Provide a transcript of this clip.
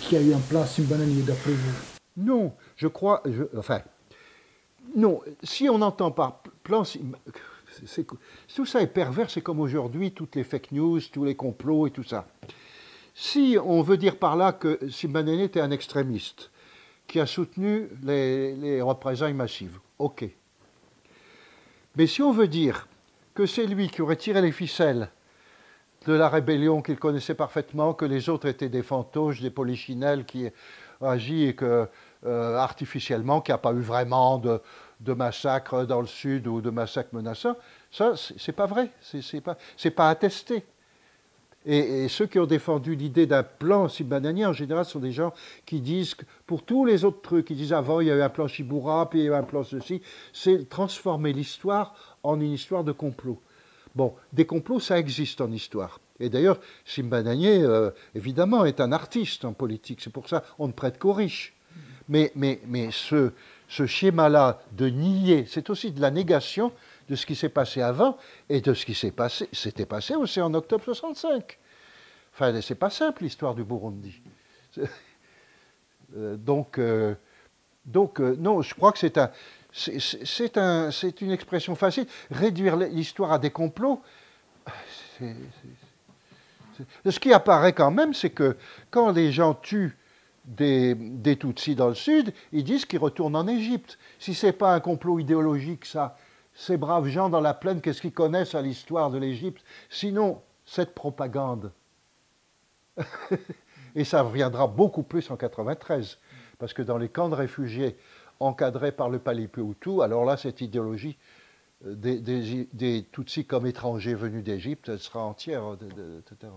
qu'il y a eu un plan Simbanani d'après vous? Non, je crois, enfin, non, si on entend par plan, tout ça est pervers, c'est comme aujourd'hui, toutes les fake news, tous les complots et tout ça. Si on veut dire par là que Simbanani était un extrémiste, qui a soutenu les représailles massives, ok. Mais si on veut dire que c'est lui qui aurait tiré les ficelles de la rébellion, qu'il connaissait parfaitement, que les autres étaient des fantoches, des polichinelles qui agissent et que, artificiellement, qu'il n'y a pas eu vraiment de massacre dans le Sud ou de massacre menaçant, ça, c'est pas vrai, c'est pas attesté. Et ceux qui ont défendu l'idée d'un plan Simbanani, en général, sont des gens qui disent, que pour tous les autres trucs, ils disent avant, il y a eu un plan Chiboura, puis il y a eu un plan ceci, c'est transformer l'histoire en une histoire de complot. Bon, des complots, ça existe en histoire. Et d'ailleurs, Simbanani, évidemment, est un artiste en politique. C'est pour ça qu'on ne prête qu'aux riches. Mais ce schéma-là de nier, c'est aussi de la négation de ce qui s'est passé avant et de ce qui s'était passé aussi en octobre 65. Enfin, c'est pas simple l'histoire du Burundi. Donc, non, je crois que c'est une expression facile. Réduire l'histoire à des complots, ce qui apparaît quand même, c'est que quand les gens tuent des Tutsis dans le Sud, ils disent qu'ils retournent en Égypte. Si ce n'est pas un complot idéologique, ça, ces braves gens dans la plaine, qu'est-ce qu'ils connaissent à l'histoire de l'Égypte? Sinon, cette propagande. Et ça reviendra beaucoup plus en 93, parce que dans les camps de réfugiés encadrés par le Palais Hutu, alors là, cette idéologie des Tutsis comme étrangers venus d'Égypte, elle sera entière, etc.